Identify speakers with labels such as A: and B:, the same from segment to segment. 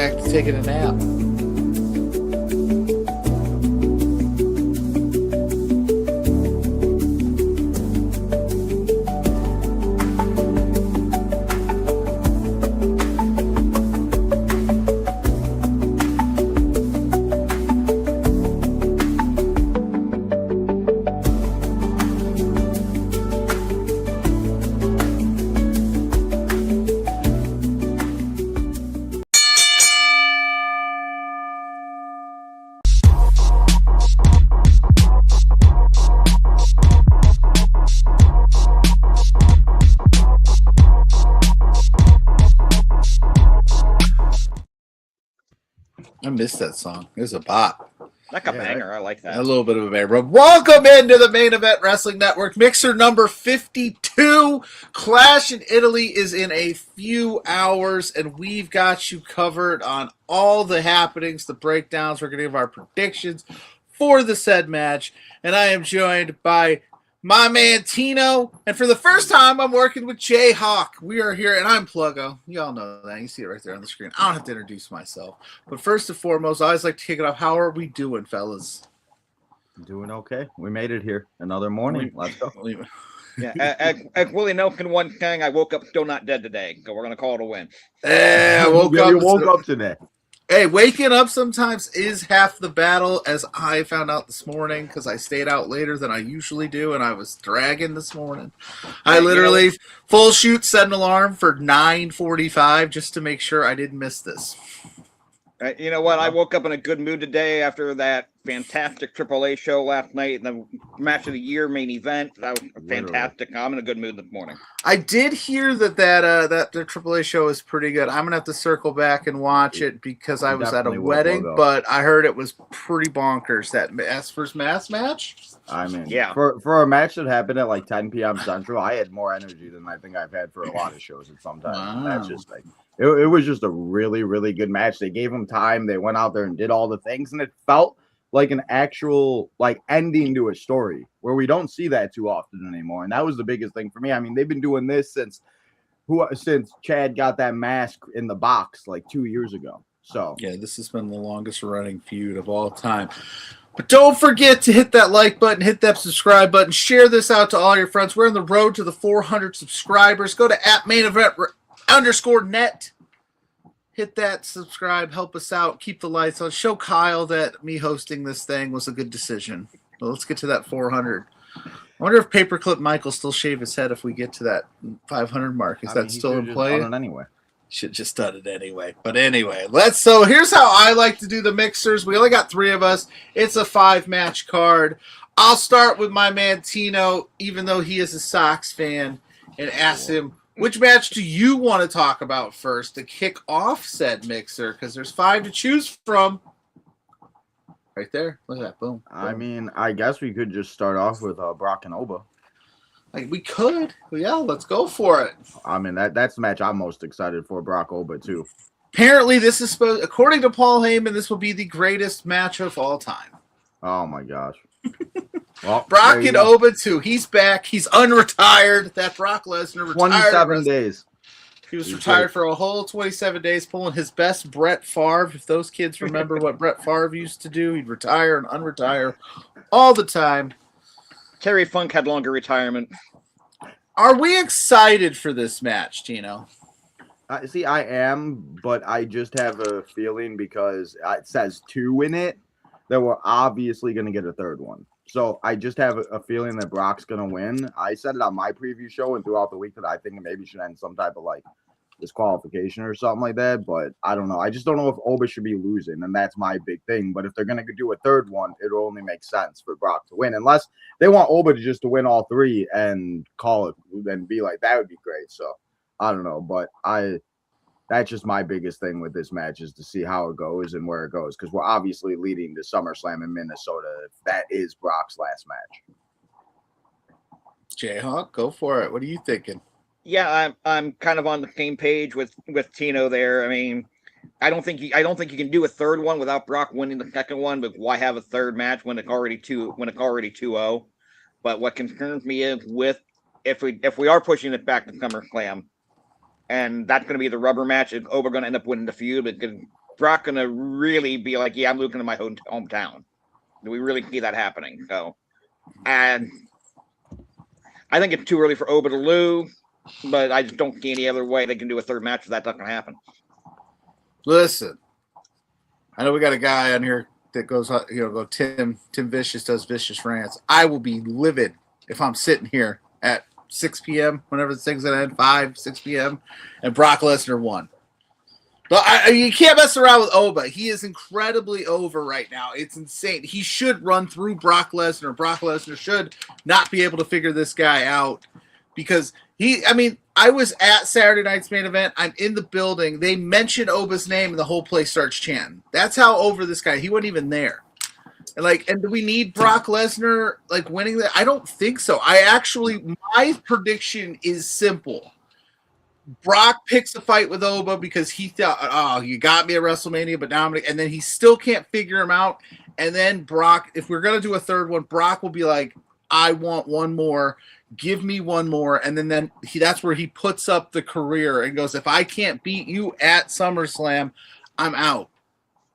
A: back to taking a nap. I missed that song. It was a bop.
B: Like a banger. I like that.
A: A little bit of a banger. But welcome into the Main Event Wrestling Network. Mixer number 52. Clash in Italy is in a few hours, and we've got you covered on all the happenings, the breakdowns. We're going to give our predictions for the said match. And I am joined by my man Tino, and for the first time, I'm working with Jay Hawk. We are here, and I'm Pluggo. You all know that. You see it right there on the screen. I don't have to introduce myself. But first and foremost, I always like to kick it off. How are we doing, fellas?
C: Doing okay. We made it here. Another morning. Let's go.
B: Yeah, Willie Nelson one thing. I woke up still not dead today, so we're going to call it a win.
A: I woke
C: up today.
A: Hey, waking up sometimes is half the battle, as I found out this morning because I stayed out later than I usually do, and I was dragging this morning. I literally full shoot set an alarm for 9:45 just to make sure I didn't miss this.
B: You know what? I woke up in a good mood today after that fantastic AAA show last night, the match of the year main event. That was fantastic. I'm in a good mood this morning.
A: I did hear that the AAA show is pretty good. I'm gonna have to circle back and watch it because I was at a wedding, but I heard it was pretty bonkers. That first mass match.
C: I mean, yeah. For a match that happened at like 10 p.m. Central, I had more energy than I think I've had for a lot of shows at some time.
A: Wow.
C: That's just like it was just a really, really good match. They gave them time. They went out there and did all the things, and it felt like an actual like ending to a story where we don't see that too often anymore. And that was the biggest thing for me. I mean, they've been doing this since Chad got that mask in the box like 2 years ago. So
A: yeah, this has been the longest running feud of all time. But don't forget to hit that like button, hit that subscribe button, share this out to all your friends. We're on the road to the 400 subscribers. Go to @mainevent_net. Hit that subscribe, help us out, keep the lights on. Show Kyle that me hosting this thing was a good decision. Well, let's get to that 400. I wonder if Paperclip Mike will still shave his head if we get to that 500 mark. Is that still in play?
C: Anyway.
A: Should just done it anyway. But anyway, so here's how I like to do the mixers. We only got 3 of us. It's a 5-match card. I'll start with my man Tino, even though he is a Sox fan, and ask him, which match do you want to talk about first to kick off said mixer? Because there's 5 to choose from. Right there. Look at that. Boom.
C: I mean, I guess we could just start off with Brock and Oba.
A: Like we could. Yeah, let's go for it.
C: I mean, that's the match I'm most excited for, Brock Oba, too.
A: Apparently, this is supposed, according to Paul Heyman, this will be the greatest match of all time.
C: Oh, my gosh. Well,
A: Brock and Oba, too. He's back. He's unretired. That Brock Lesnar retired.
C: 27 days.
A: He was retired for a whole 27 days, pulling his best Brett Favre. If those kids remember what Brett Favre used to do, he'd retire and unretire all the time.
B: Terry Funk had longer retirement.
A: Are we excited for this match, Tino?
C: See, I am, but I just have a feeling because it says 2 in it that we're obviously going to get a third one. So I just have a feeling that Brock's going to win. I said it on my preview show and throughout the week that I think it maybe should end some type of like disqualification or something like that. But I don't know. I just don't know if Oba should be losing, and that's my big thing. But if they're going to do a third one, it'll only make sense for Brock to win, unless they want Oba to just to win all 3 and call it and be like, that would be great. So I don't know, but that's just my biggest thing with this match is to see how it goes and where it goes, because we're obviously leading to SummerSlam in Minnesota if that is Brock's last match.
A: Jayhawk, go for it. What are you thinking?
B: Yeah, I'm kind of on the same page with Tino there. I mean, I don't think you can do a third one without Brock winning the second one, but why have a third match when it's already 2-0? But what concerns me is if we are pushing it back to SummerSlam, and that's going to be the rubber match, is Oba going to end up winning the feud, but Brock gonna really be like, yeah, I'm looking to my hometown? Do we really see that happening? So, and I think it's too early for Oba to lose, but I just don't see any other way they can do a third match if that's not gonna happen.
A: Listen, I know we got a guy on here that goes, go Tim Vicious does Vicious Rants. I will be livid if I'm sitting here at 6 p.m. whenever the thing's gonna end, 6 p.m. and Brock Lesnar won. But you can't mess around with Oba. He is incredibly over right now. It's insane. He should run through Brock Lesnar. Brock Lesnar should not be able to figure this guy out because I was at Saturday night's main event. I'm in the building. They mention Oba's name and the whole place starts chanting. That's how over this guy. He wasn't even there. And do we need Brock Lesnar winning that? I don't think so. My prediction is simple. Brock picks a fight with Oba because he thought, oh, you got me at WrestleMania, but now and then he still can't figure him out. And then Brock, if we're going to do a third one, Brock will be like, I want one more. Give me one more. And then that's where he puts up the career and goes, if I can't beat you at SummerSlam, I'm out.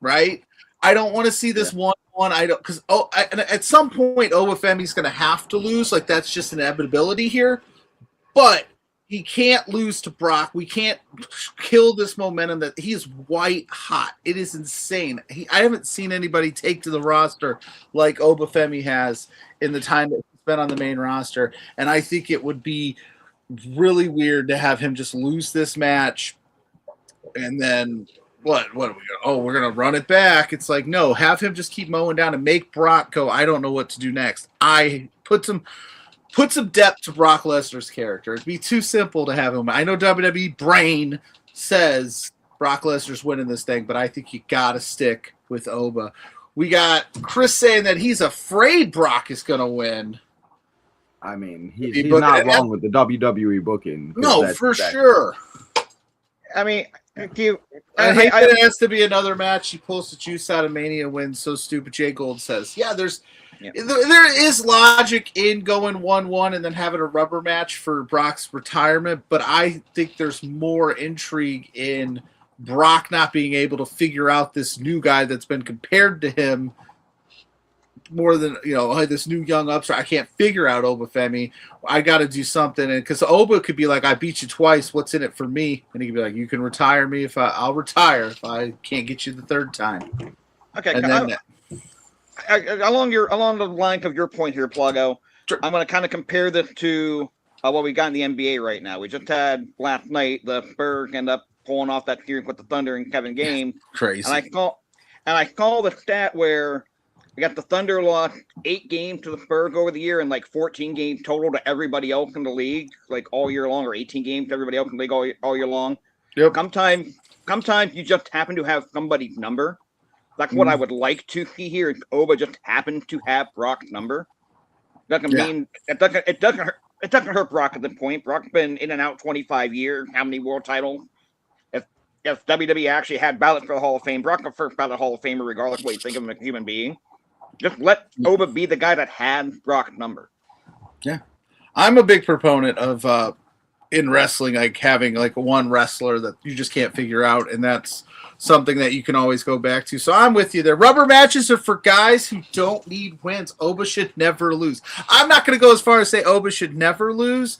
A: Right? I don't want to see this one. I don't, because at some point, Oba Femi's going to have to lose. That's just an inevitability here. But he can't lose to Brock. We can't kill this momentum that he is white hot. It is insane. I haven't seen anybody take to the roster like Oba Femi has in the time that he's been on the main roster. And I think it would be really weird to have him just lose this match. And then what are we going to, we're going to run it back. It's like, no, have him just keep mowing down and make Brock go, I don't know what to do next. Put some depth to Brock Lesnar's character. It'd be too simple to have him. I know WWE brain says Brock Lesnar's winning this thing, but I think you got to stick with Oba. We got Chris saying that he's afraid Brock is going to win.
C: I mean, he's not wrong with the WWE booking.
A: No, for sure.
B: I mean,
A: I hate that it has to be another match. He pulls the juice out of Mania, wins. So stupid. Jay Gold says, there is logic in going 1-1 and then having a rubber match for Brock's retirement, but I think there's more intrigue in Brock not being able to figure out this new guy that's been compared to him more than, this new young upstart. I can't figure out Oba Femi. I got to do something. And because Oba could be like, I beat you twice. What's in it for me? And he could be like, you can retire me I'll retire if I can't get you the third time.
B: Okay.
A: And then
B: along the line of your point here, Pluggo, sure. I'm going to kind of compare this to what we got in the NBA right now. We just had last night the Spurs end up pulling off that series with the Thunder and Kevin Gaines.
A: Crazy.
B: And I call the stat where we got the Thunder lost 8 games to the Spurs over the year and 14 games total to everybody else in the league, all year long, or 18 games to everybody else in the league all year long.
A: Yep.
B: Sometimes you just happen to have somebody's number. That's what I would like to see here. Is Oba just happened to have Brock's number. Doesn't mean it doesn't hurt Brock at this point. Brock's been in and out 25 years. How many world titles? If WWE actually had ballots for the Hall of Fame, Brock's the first ballot Hall of Famer, regardless of what you think of him as a human being. Just let Oba be the guy that had Brock's number.
A: Yeah, I'm a big proponent of in wrestling, having one wrestler that you just can't figure out, and that's something that you can always go back to. So I'm with you there. Rubber matches are for guys who don't need wins. Oba should never lose. I'm not going to go as far as say Oba should never lose,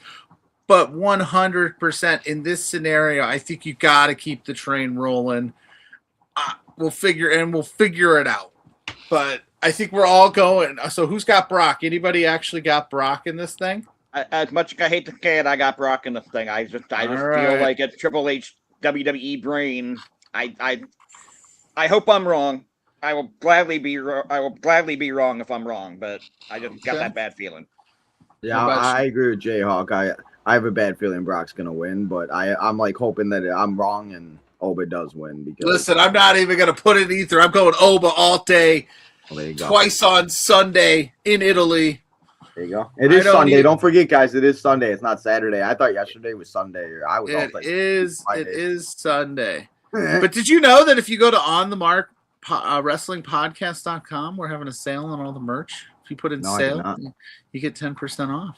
A: but 100% in this scenario, I think you got to keep the train rolling. We'll figure it out. But I think we're all going. So who's got Brock? Anybody actually got Brock in this thing?
B: As much as I hate to say it, I got Brock in this thing. I just feel like it's Triple H WWE brain. I hope I'm wrong. I will gladly be wrong if I'm wrong, but I just got that bad feeling.
C: Yeah, I agree with Jayhawk. I have a bad feeling Brock's gonna win, but I'm hoping that I'm wrong and Oba does win. Because
A: listen, I'm not even gonna put it either. I'm going Oba all day.
C: Well, there you go.
A: Twice on Sunday in Italy.
C: There you go. It is Sunday. Don't forget, guys. It is Sunday. It's not Saturday. I thought yesterday was Sunday.
A: It is Sunday. But did you know that if you go to onthemark wrestlingpodcast.com, we're having a sale on all the merch. If you put in sale, you get 10% off.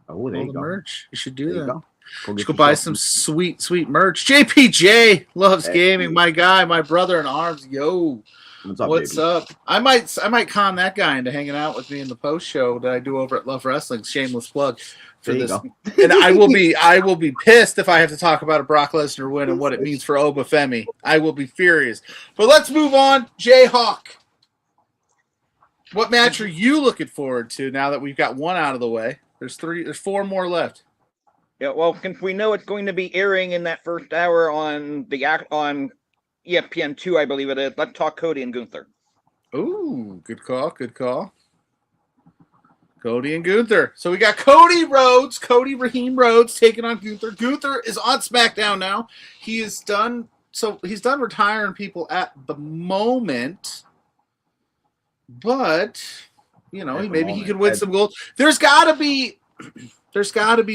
C: Oh, there
A: all
C: you
A: the
C: go.
A: merch. You should do that. Let's go buy some sweet merch. JPJ loves gaming. My guy, my brother in arms. Yo, what's up? I might con that guy into hanging out with me in the post show that I do over at Love Wrestling. Shameless plug for this. And I will be pissed if I have to talk about a Brock Lesnar win and what it means for Obafemi. I will be furious. But let's move on. Jayhawk. What match are you looking forward to now that we've got one out of the way? There's 4 more left.
B: Yeah, well, since we know it's going to be airing in that first hour on ESPN2, I believe it is, let's talk Cody and Gunther.
A: Ooh, good call. Cody and Gunther. So we got Cody Raheem Rhodes taking on Gunther. Gunther is on SmackDown now. He's done retiring people at the moment. But, you know, maybe he could win some gold. There's got to be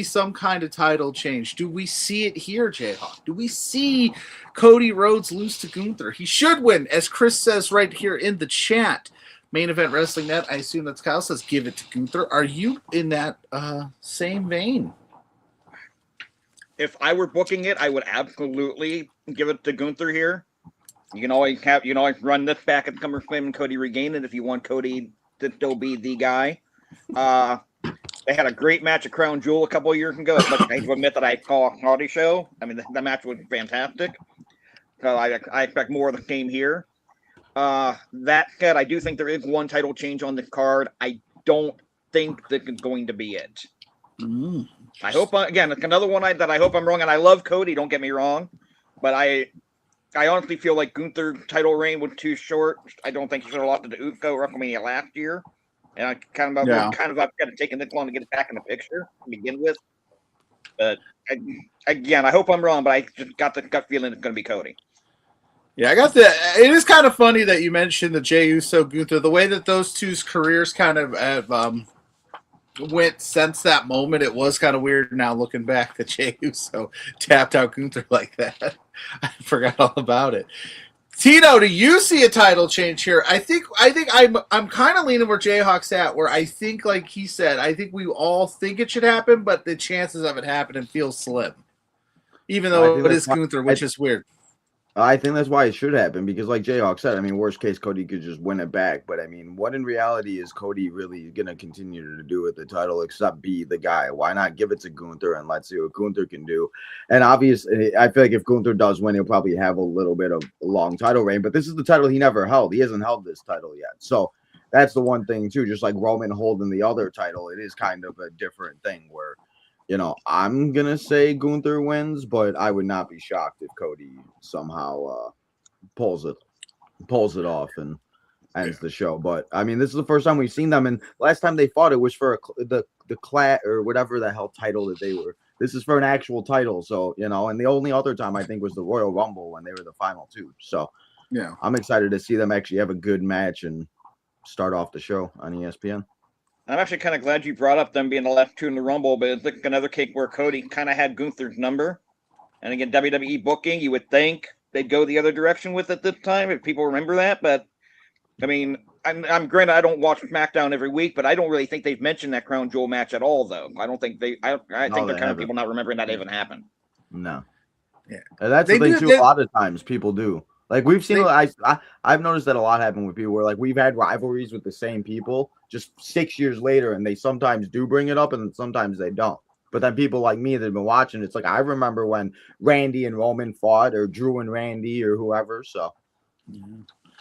A: some kind of title change. Do we see it here, Jayhawk? Do we see Cody Rhodes lose to Gunther? He should win, as Chris says right here in the chat. Main Event Wrestling Net, I assume that's Kyle, says give it to Gunther. Are you in that same vein?
B: If I were booking it, I would absolutely give it to Gunther here. You can always run this back at SummerSlam and Cody regain it if you want Cody to still be the guy. They had a great match at Crown Jewel a couple of years ago. As much as I hate to admit that I saw a quality show. I mean, the match was fantastic. So I expect more of the same here. That said, I do think there is one title change on the card. I don't think this is going to be it. I hope, again, it's another one that I hope I'm wrong. And I love Cody, don't get me wrong. But I honestly feel like Gunther's title reign was too short. I don't think he should have lost to the Uso WrestleMania last year. And I kind of upset at taking this long to get it back in the picture to begin with. But again, I hope I'm wrong, but I just got the gut feeling it's going to be Cody.
A: Yeah, it is kind of funny that you mentioned the Jey Uso Gunther. The way that those two's careers kind of have went since that moment, it was kind of weird now looking back that Jey Uso tapped out Gunther like that. I forgot all about it. Tito, do you see a title change here? I think I'm kind of leaning where Jayhawk's at, where I think, like he said, I think we all think it should happen, but the chances of it happening feel slim. Even though it is Gunther, which is weird.
C: I think that's why it should happen, because like Jayhawk said, I mean, worst case, Cody could just win it back. But I mean, what in reality is Cody really going to continue to do with the title except be the guy? Why not give it to Gunther and let's see what Gunther can do? And obviously, I feel like if Gunther does win, he'll probably have a little bit of a long title reign. But this is the title he never held. He hasn't held this title yet. So that's the one thing, too. Just like Roman holding the other title, it is kind of a different thing where, you know, I'm going to say Gunther wins, but I would not be shocked if Cody somehow pulls it off and ends the show. But, I mean, this is the first time we've seen them. And last time they fought, it was for the class or whatever the hell title that they were. This is for an actual title. So, you know, and the only other time I think was the Royal Rumble when they were the final two. So, yeah, I'm excited to see them actually have a good match and start off the show on ESPN.
B: I'm actually kind of glad you brought up them being the last two in the Rumble, but it's like another case where Cody kind of had Gunther's number. And again, WWE booking, you would think they'd go the other direction with it this time, if people remember that. But, I mean, I'm granted I don't watch SmackDown every week, but I don't really think they've mentioned that Crown Jewel match at all, though. I don't think I think they're kind of people not remembering that even happened.
C: No. Yeah. And that's the thing, too. A lot of times people do. Like, we've seen, I've noticed that a lot happen with people where, like, we've had rivalries with the same people just 6 years later, and they sometimes do bring it up, and sometimes they don't. But then people like me that have been watching, it's like, I remember when Randy and Roman fought, or Drew and Randy, or whoever, so.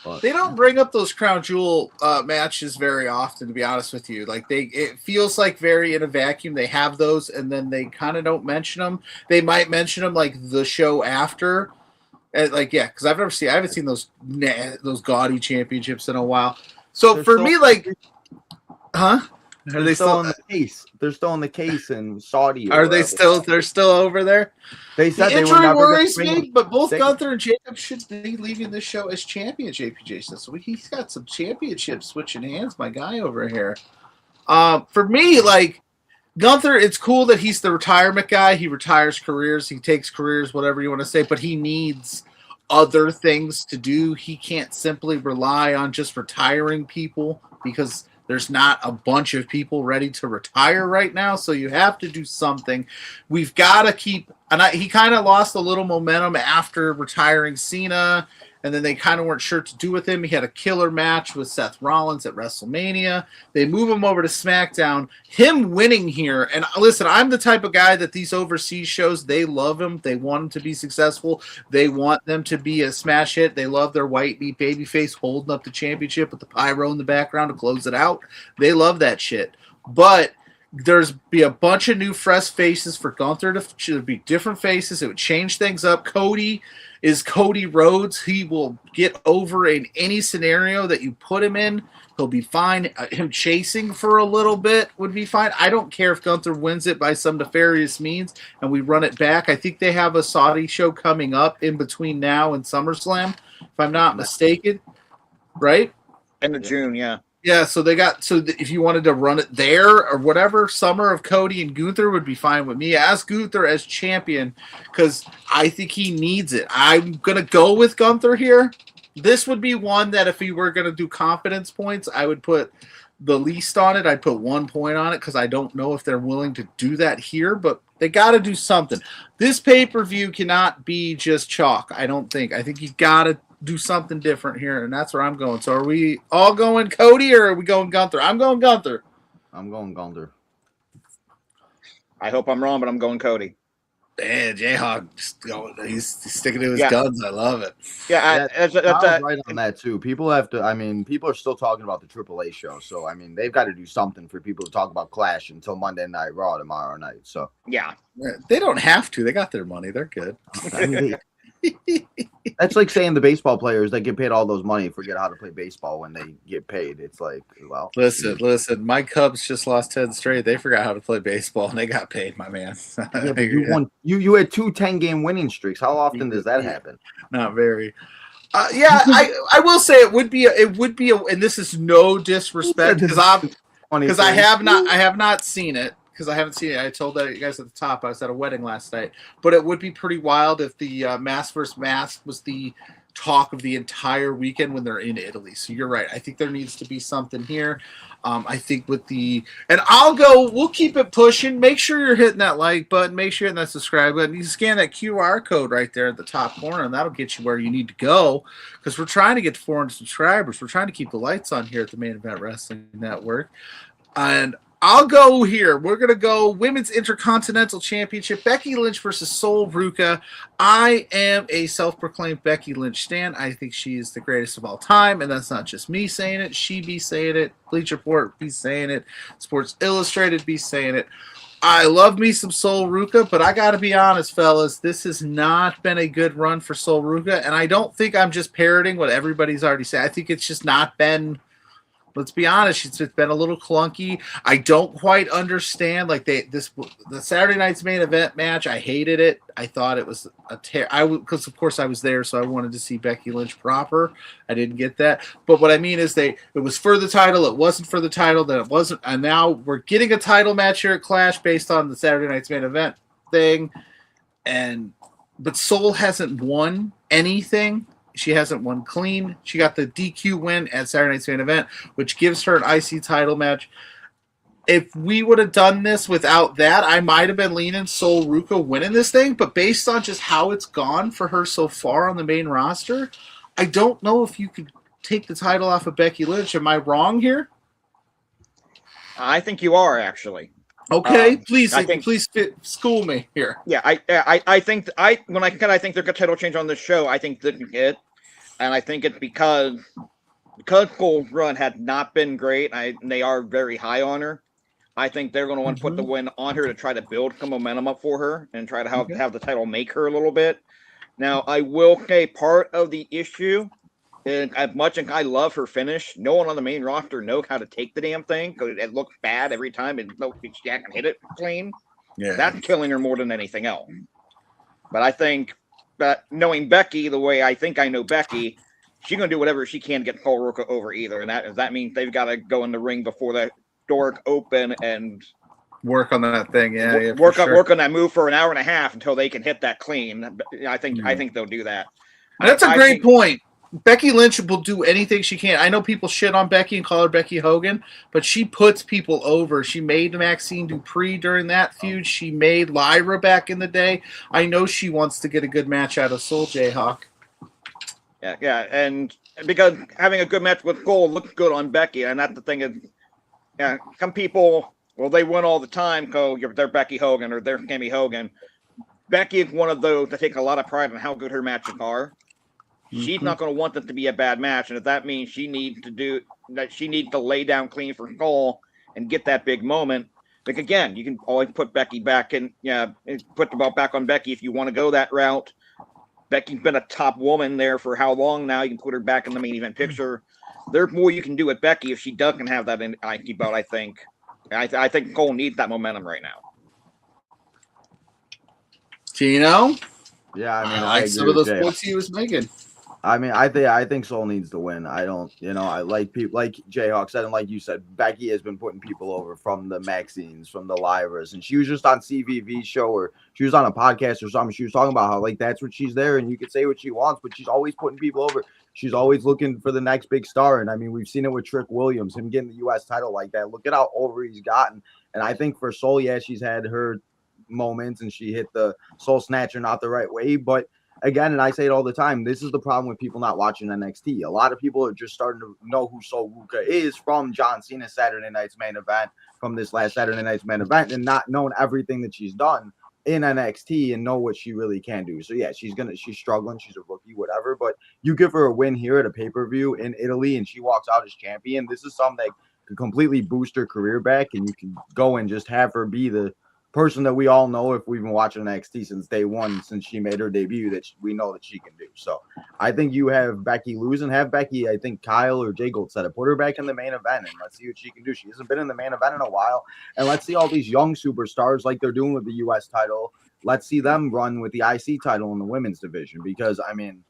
A: But, they don't bring up those Crown Jewel matches very often, to be honest with you. Like, it feels like very in a vacuum. They have those, and then they kind of don't mention them. They might mention them, like, the show after. Like, yeah, because I haven't seen those gaudy championships in a while. So they're for me, like, huh? Are they still
C: in the case? They're still in the case in Saudi.
A: Are they still? They're still over there.
C: They said
A: the injury worries me, but both Gunther and Jacob should be leaving this show as champion. JPJ says so. He's got some championships switching hands. My guy over here. For me, like, Gunther, it's cool that he's the retirement guy. He retires careers. He takes careers, whatever you want to say, but he needs other things to do. He can't simply rely on just retiring people because There's not a bunch of people ready to retire right now, so you have to do something. We've got to keep, and he kind of lost a little momentum after retiring Cena, and then they kind of weren't sure what to do with him. He had a killer match with Seth Rollins at WrestleMania. They move him over to SmackDown. Him winning here, and listen, I'm the type of guy that these overseas shows, they love him. They want him to be successful. They want them to be a smash hit. They love their white meat babyface holding up the championship with the pyro in the background to close it out. They love that shit. But there's be a bunch of new fresh faces for Gunther. Should be different faces. It would change things up. Cody is Cody Rhodes. He will get over in any scenario that you put him in. He'll be fine. Him chasing for a little bit would be fine. I don't care if Gunther wins it by some nefarious means and we run it back. I think they have a Saudi show coming up in between now and SummerSlam, if I'm not mistaken. Right?
B: End of June, yeah.
A: Yeah, so if you wanted to run it there or whatever, Summer of Cody and Gunther would be fine with me. Ask Gunther as champion because I think he needs it. I'm going to go with Gunther here. This would be one that if we were going to do confidence points, I would put the least on it. I'd put 1 point on it because I don't know if they're willing to do that here, but they got to do something. This pay-per-view cannot be just chalk, I don't think. I think you got to do something different here, and that's where I'm going. So are we all going Cody or are we going Gunther? I'm going Gunther.
C: I'm going Gunther.
B: I hope I'm wrong, but I'm going Cody.
A: Man, Jayhawk just going. He's sticking to his guns. I love it.
B: Yeah,
C: I was right on that too. People have to. I mean, people are still talking about the AAA show, so I mean, they've got to do something for people to talk about Clash until Monday Night Raw tomorrow night. So
B: yeah,
A: they don't have to. They got their money. They're good.
C: I mean, that's like saying the baseball players that get paid all those money forget how to play baseball when they get paid. It's like, well,
A: listen. My Cubs just lost 10 straight. They forgot how to play baseball and they got paid, my man.
C: Yeah, you won. You had 2 10-game winning streaks. How often does that happen?
A: Not very. I will say it would be and this is no disrespect because I have not seen it. Because I haven't seen it. I told you guys at the top I was at a wedding last night. But it would be pretty wild if the Mask vs. Mask was the talk of the entire weekend when they're in Italy. So you're right. I think there needs to be something here. I think we'll keep it pushing. Make sure you're hitting that like button. Make sure you're hitting that subscribe button. You scan that QR code right there at the top corner, and that'll get you where you need to go. Because we're trying to get to 400 subscribers. We're trying to keep the lights on here at the Main Event Wrestling Network. And I'll go here. We're going to go Women's Intercontinental Championship. Becky Lynch versus Sol Ruca. I am a self-proclaimed Becky Lynch stan. I think she is the greatest of all time, and that's not just me saying it. She be saying it. Bleacher Report be saying it. Sports Illustrated be saying it. I love me some Sol Ruca, but I got to be honest, fellas. This has not been a good run for Sol Ruca, and I don't think I'm just parroting what everybody's already said. I think it's just not been... Let's be honest, it's been a little clunky. I don't quite understand. Like the Saturday night's main event match, I hated it. I thought it was because of course I was there, so I wanted to see Becky Lynch proper. I didn't get that. But what I mean is it was for the title. It wasn't for the title. Then it wasn't. And now we're getting a title match here at Clash based on the Saturday night's main event thing. But Sol hasn't won anything. She hasn't won clean. She got the DQ win at Saturday Night's Main Event, which gives her an IC title match. If we would have done this without that, I might have been leaning Sol Ruca winning this thing. But based on just how it's gone for her so far on the main roster, I don't know if you could take the title off of Becky Lynch. Am I wrong here?
B: I think you are, actually.
A: Okay, please school me here.
B: Yeah, I think when I think there's a title change on this show, I think that it, and I think it's because Cole's run had not been great. They are very high on her. I think they're going to want to put the win on her to try to build some momentum up for her and try to have the title make her a little bit. Now, I will say part of the issue. And as much as I love her finish, no one on the main roster knows how to take the damn thing because it looks bad every time. And Jack can hit it clean. Yeah, that's killing her more than anything else. But I think that knowing Becky the way I think I know Becky, she's gonna do whatever she can to get Sol Ruca over either. And that means they've got to go in the ring before the door open and
A: work on that thing.
B: Work on that move for an hour and a half until they can hit that clean. I think they'll do that.
A: That's a great point. Becky Lynch will do anything she can. I know people shit on Becky and call her Becky Hogan, but she puts people over. She made Maxine Dupree during that feud. She made Lyra back in the day. I know she wants to get a good match out of Soul Jayhawk.
B: Yeah, and because having a good match with Cole looks good on Becky, and that's the thing is, yeah, some people, well, they win all the time, they're Becky Hogan or they're Kimmy Hogan. Becky is one of those that take a lot of pride in how good her matches are. She's not going to want them to be a bad match, and if that means she needs to lay down clean for Cole and get that big moment. Like again, you can always put Becky back in, put the belt back on Becky if you want to go that route. Becky's been a top woman there for how long now? You can put her back in the main event picture. There's more you can do with Becky if she doesn't have that IC belt. I think. I think Cole needs that momentum right now.
A: Tino?
C: Yeah, I mean,
A: I like some of those points he was making.
C: I mean, I think Soul needs to win. I don't, I like people like Jayhawk said, and like you said, Becky has been putting people over from the Maxines, from the Lyras, and she was just on CVV show or she was on a podcast or something. She was talking about how like that's what she's there, and you can say what she wants, but she's always putting people over. She's always looking for the next big star, and I mean, we've seen it with Trick Williams, him getting the U.S. title like that. Look at how over he's gotten, and I think for Soul, yeah, she's had her moments, and she hit the Soul Snatcher not the right way, but. Again, and I say it all the time, this is the problem with people not watching NXT. A lot of people are just starting to know who Sol Ruca is from John Cena's Saturday Night's Main Event, from this last Saturday Night's Main Event, and not knowing everything that she's done in NXT and know what she really can do. So, yeah, she's struggling. She's a rookie, whatever. But you give her a win here at a pay-per-view in Italy, and she walks out as champion. This is something that could completely boost her career back, and you can go and just have her be the person that we all know if we've been watching NXT since day one, since she made her debut, that we know that she can do. So I think you have Becky lose and have Becky, I think Kyle or Jay Gold said it, put her back in the main event and let's see what she can do. She hasn't been in the main event in a while. And let's see all these young superstars like they're doing with the U.S. title. Let's see them run with the IC title in the women's division because, I mean,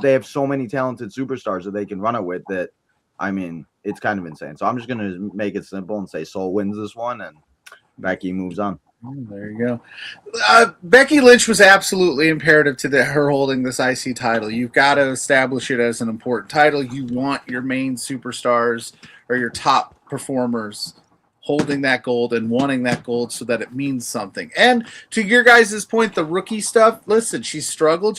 C: they have so many talented superstars that they can run it with that, I mean, it's kind of insane. So I'm just going to make it simple and say Soul wins this one and Becky moves on.
A: There you go. Becky Lynch was absolutely imperative to her holding this IC title. You've got to establish it as an important title. You want your main superstars or your top performers holding that gold and wanting that gold so that it means something. And to your guys' point, the rookie stuff, listen, she struggled.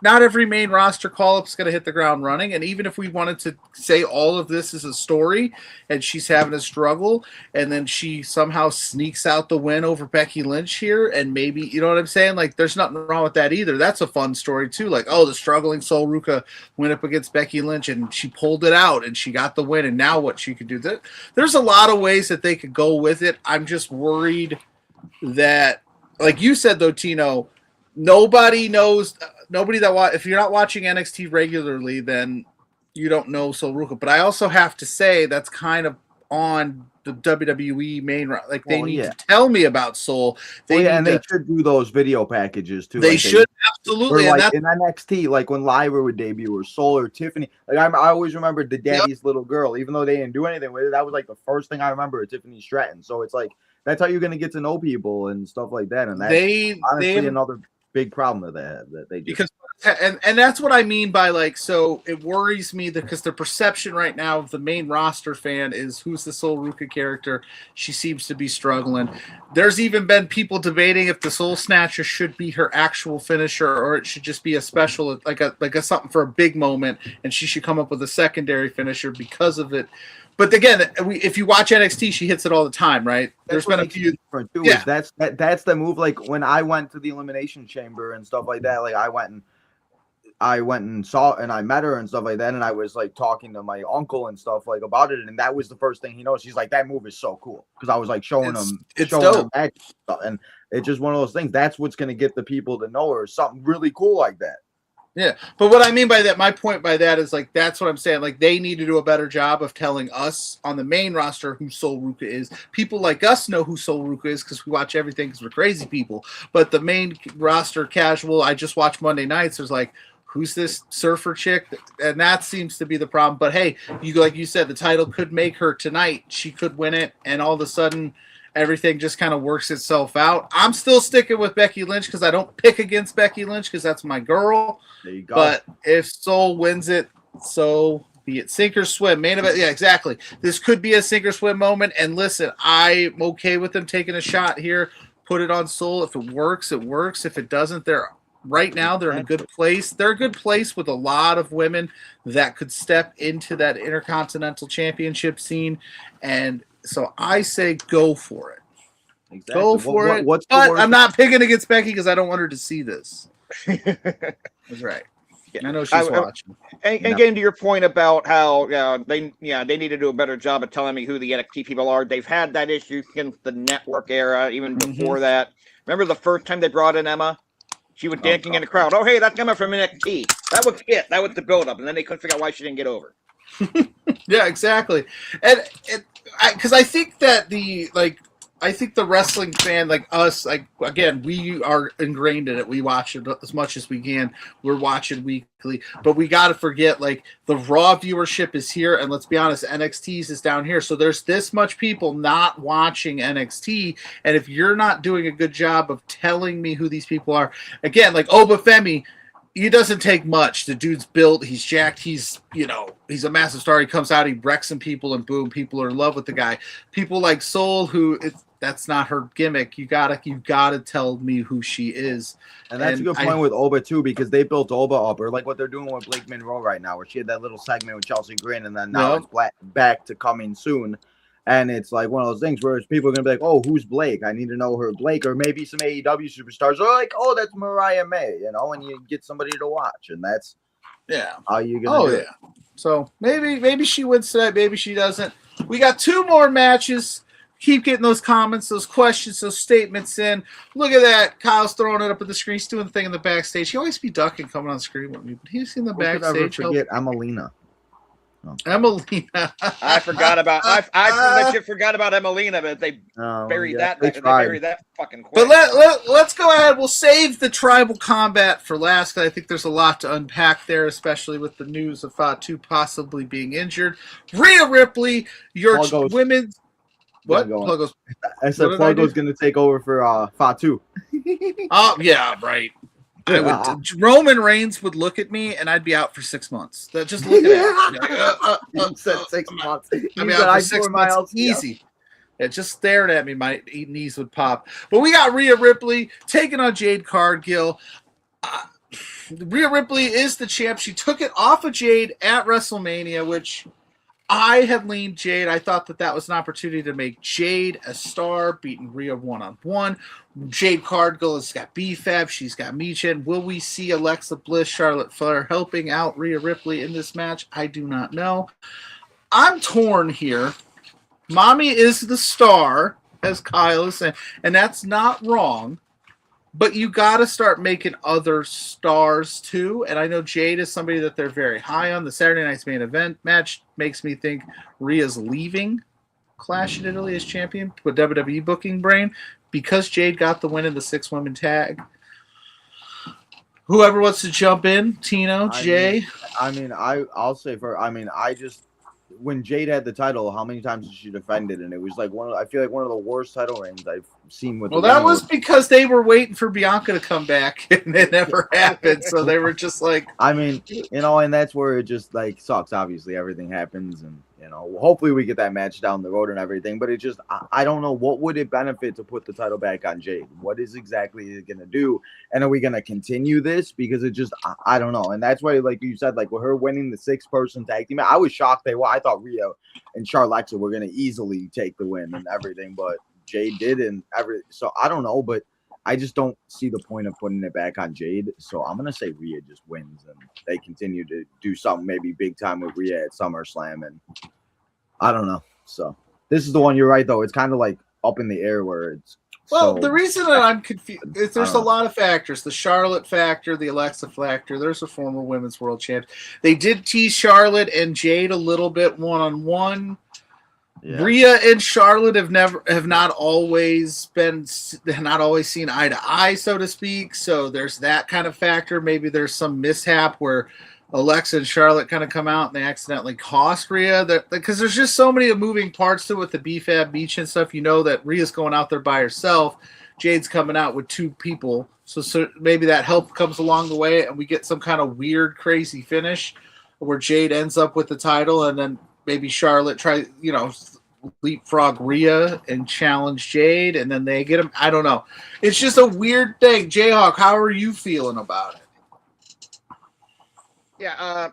A: Not every main roster call-up is going to hit the ground running. And even if we wanted to say all of this is a story and she's having a struggle and then she somehow sneaks out the win over Becky Lynch here and maybe, you know what I'm saying? Like, there's nothing wrong with that either. That's a fun story too. Like, oh, the struggling Sol Ruca went up against Becky Lynch and she pulled it out and she got the win and now what she could do. There's a lot of ways that they could go with it. I'm just worried that, like you said though, Tino, nobody knows... Nobody if you're not watching NXT regularly, then you don't know Sol Ruca. But I also have to say that's kind of on the WWE main. Like they need to tell me about Sol.
C: And they should do those video packages too.
A: They
C: like
A: should absolutely.
C: Like in NXT, like when Lyra would debut or Sol or Tiffany. Like I always remember the Daddy's Little Girl, even though they didn't do anything with it. That was like the first thing I remember of Tiffany Stratton. So it's like that's how you're gonna get to know people and stuff like that. And that's honestly another big problem that they just
A: and that's what I mean by like, so it worries me because the perception right now of the main roster fan is who's the Sol Ruca character. She seems to be struggling. There's even been people debating if the Soul Snatcher should be her actual finisher or it should just be a special, like a something for a big moment, and she should come up with a secondary finisher because of it. But again, if you watch NXT, she hits it all the time, right?
C: There's been a few different too. Yeah. That's the move. Like when I went to the Elimination Chamber and stuff like that, like I went and saw and I met her and stuff like that, and I was like talking to my uncle and stuff like about it, and that was the first thing he noticed. He's like, "That move is so cool," because I was like showing him
A: dope.
C: And it's just one of those things. That's what's gonna get the people to know her, something really cool like that.
A: Yeah, but what I mean by that, my point by that is like that's what I'm saying. Like they need to do a better job of telling us on the main roster who Sol Ruca is. People like us know who Sol Ruca is because we watch everything because we're crazy people. But the main roster casual, I just watch Monday nights. There's like, who's this surfer chick? And that seems to be the problem. But hey, like you said, the title could make her tonight. She could win it, and all of a sudden, everything just kind of works itself out. I'm still sticking with Becky Lynch because I don't pick against Becky Lynch because that's my girl.
C: There you go.
A: But if Soul wins it, so be it. Sink or swim. Main event. Yeah, exactly. This could be a sink or swim moment. And listen, I'm okay with them taking a shot here. Put it on Soul. If it works, it works. If it doesn't, they're in a good place. They're a good place with a lot of women that could step into that Intercontinental Championship scene. And so I say go for it.
C: Exactly.
A: Go for it.
C: What's
A: but I'm not picking against Becky because I don't want her to see this. That's right. I know she's watching.
B: And getting to your point about how they need to do a better job of telling me who the NXT people are. They've had that issue since the network era, even before that. Remember the first time they brought in Emma? She was dancing in the crowd. Oh, hey, that's Emma from NXT. That was it. That was the build-up. And then they couldn't figure out why she didn't get over.
A: Yeah, exactly. And because I think that I think the wrestling fan, like us, again, we are ingrained in it. We watch it as much as we can. We're watching weekly, but we got to forget, the Raw viewership is here, and let's be honest, NXT's is down here. So there's this much people not watching NXT, and if you're not doing a good job of telling me who these people are, again, like Obafemi, he doesn't take much. The dude's built. He's jacked. He's a massive star. He comes out, he wrecks some people, and boom, people are in love with the guy. People like Soul, that's not her gimmick. You gotta tell me who she is.
C: And that's a good point with Oba too, because they built Oba up, or like what they're doing with Blake Monroe right now, where she had that little segment with Chelsea Green, and then now it's back to coming soon. And it's like one of those things where people are going to be like, oh, who's Blake? I need to know her Blake. Or maybe some AEW superstars are like, oh, that's Mariah May, and you get somebody to watch. And that's how you're going to do it.
A: So maybe she wins tonight. Maybe she doesn't. We got 2 more matches. Keep getting those comments, those questions, those statements in. Look at that. Kyle's throwing it up at the screen. He's doing the thing in the backstage. He always be ducking coming on screen with me, but he's in the backstage.
C: Could forget Emelina.
A: Emelina.
B: I forgot about I legit forgot about Emelina, but they buried that. They buried that fucking quick.
A: But let's go ahead. We'll save the tribal combat for last, because I think there's a lot to unpack there, especially with the news of Fatu possibly being injured. Rhea Ripley, your women's. What?
C: I said Pluggo's going to take over for Fatu.
A: Oh, yeah, right. Roman Reigns would look at me, and I'd be out for 6 months. Just look at it.
C: Said 6 months.
A: I'd be out for 6 months. Easy. Yeah, just staring at me, my knees would pop. But we got Rhea Ripley taking on Jade Cargill. Rhea Ripley is the champ. She took it off of Jade at WrestleMania, which I had leaned Jade. I thought that was an opportunity to make Jade a star, beating Rhea one-on-one. Jade Cargill has got B-Fab. She's got Michin. Will we see Alexa Bliss, Charlotte Flair helping out Rhea Ripley in this match? I do not know. I'm torn here. Mommy is the star, as Kyle is saying, and that's not wrong. But you got to start making other stars too. And I know Jade is somebody that they're very high on. The Saturday Night's Main Event match makes me think Rhea's leaving Clash in Italy as champion with WWE booking brain, because Jade got the win in the 6-woman tag. Whoever wants to jump in, Tino, Jay.
C: I'll say when Jade had the title, how many times did she defend it? And it was like I feel like one of the worst title reigns I've seen with.
A: Well, that was because they were waiting for Bianca to come back, and it never happened. So they were just like,
C: and that's where it just sucks. Obviously, everything happens, and hopefully we get that match down the road and everything. But it just, I don't know, what would it benefit to put the title back on Jade? What is exactly it going to do? And are we going to continue this? Because it just, I don't know. And that's why, like you said, with her winning the 6-person tag team, I was shocked. I thought Rhea and Charlotte were going to easily take the win and everything, but Jade did, so I don't know, but I just don't see the point of putting it back on Jade. So I'm going to say Rhea just wins, and they continue to do something maybe big time with Rhea at SummerSlam, and I don't know. So this is the one, you're right, though. It's kind of up in the air where it's.
A: Well, the reason that I'm confused is there's a lot of factors. The Charlotte factor, the Alexa factor. There's a former women's world champ. They did tease Charlotte and Jade a little bit one-on-one. Yeah. Rhea and Charlotte have not always seen eye to eye, so to speak. So there's that kind of factor. Maybe there's some mishap where Alexa and Charlotte kind of come out and they accidentally cost Rhea, because there's just so many moving parts to it with the BFAB beach and stuff. You know that Rhea's going out there by herself. Jade's coming out with two people. So maybe that help comes along the way and we get some kind of weird, crazy finish where Jade ends up with the title and then maybe Charlotte tries, leapfrog Rhea and challenge Jade and then they get him. I don't know. It's just a weird thing. Jayhawk, how are you feeling about it?
B: Yeah,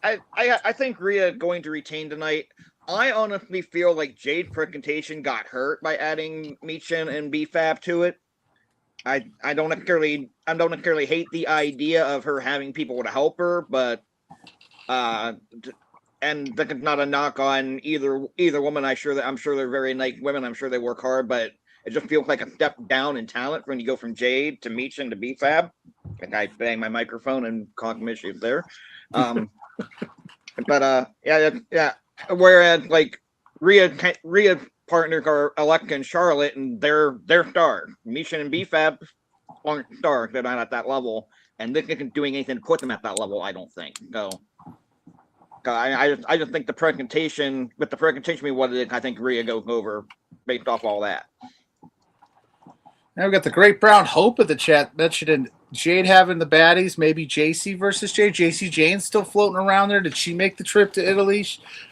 B: I think Rhea going to retain tonight. I honestly feel like Jade Presentation got hurt by adding Michin and BFAB to it. I don't necessarily hate the idea of her having people to help her, but and that's not a knock on either woman. I'm sure they're very nice women. I'm sure they work hard, but it just feels like a step down in talent when you go from Jade to Michin to BFAB. And I bang my microphone and cause some issues there. But yeah. Whereas like Rhea partners are Alexa and Charlotte, and they're stars. Michin and BFAB aren't stars; they're not at that level, and this isn't doing anything to put them at that level. I don't think. So, I just think the presentation being what it is, I think Rhea goes over based off all that.
A: Now we've got the Great Brown Hope of the chat mentioned Jade having the baddies, maybe JC versus Jade. JC Jane's still floating around there. Did she make the trip to Italy?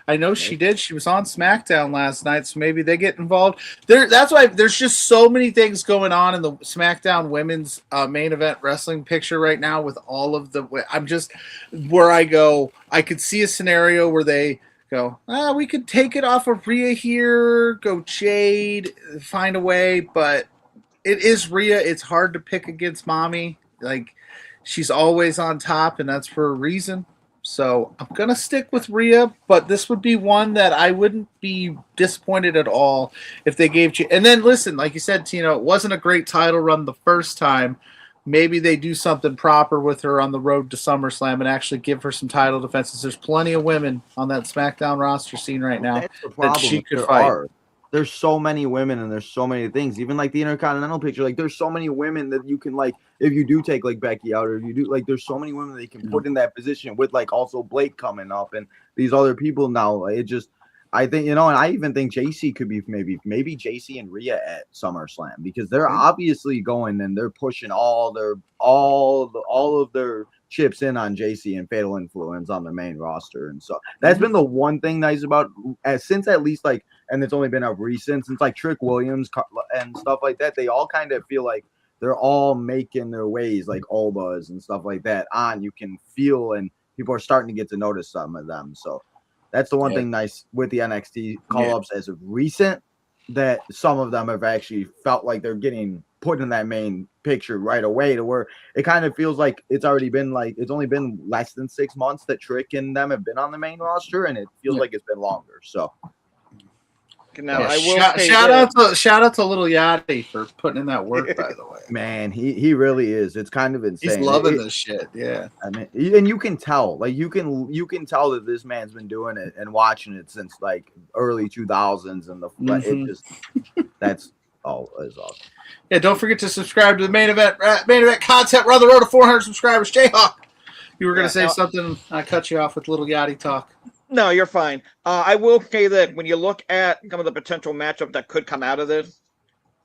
A: I know she did. She was on SmackDown last night, so maybe they get involved. That's why there's just so many things going on in the SmackDown women's main event wrestling picture right now with all of the – I'm just – where I go, I could see a scenario where they go, we could take it off of Rhea here, go Jade, find a way, but – it is Rhea. It's hard to pick against Mommy. Like, she's always on top, and that's for a reason. So I'm going to stick with Rhea, but this would be one that I wouldn't be disappointed at all if they gave you. And then, listen, like you said, Tino, it wasn't a great title run the first time. Maybe they do something proper with her on the road to SummerSlam and actually give her some title defenses. There's plenty of women on that SmackDown roster scene right now
C: That's the problem
A: that she could
C: there
A: fight.
C: are. There's so many women and there's so many things. Even like the Intercontinental picture, like there's so many women that you can like, if you do take like Becky out or if you do like, there's so many women that you can put in that position with like also Blake coming up and these other people now. It just, I think, and I even think JC could be maybe JC and Rhea at SummerSlam because they're obviously going and they're pushing all of their chips in on JC and Fatal Influence on the main roster. And so that's been the one thing nice about since at least like, and it's only been up recent since like Trick Williams and stuff like that. They all kind of feel like they're all making their ways like Albas and stuff like that on. You can feel and people are starting to get to notice some of them. So that's the one thing nice with the NXT call-ups as of recent that some of them have actually felt like they're getting put in that main picture right away to where it kind of feels like it's already been like it's only been less than 6 months that Trick and them have been on the main roster and it feels like it's been longer. So
B: now I will
A: shout out to Little Yachty for putting in that work, by the way.
C: Man, he really is. It's kind of insane.
A: He's loving this shit. Yeah.
C: I mean, and you can tell, like you can tell that this man's been doing it and watching it since like early 2000s and it just that's all is awesome.
A: Yeah, don't forget to subscribe to the main event content. We're on the road to 400 subscribers. Jayhawk, you were going to say something. I cut you off with Little Yachty talk.
B: No, you're fine. I will say that when you look at some of the potential matchups that could come out of this,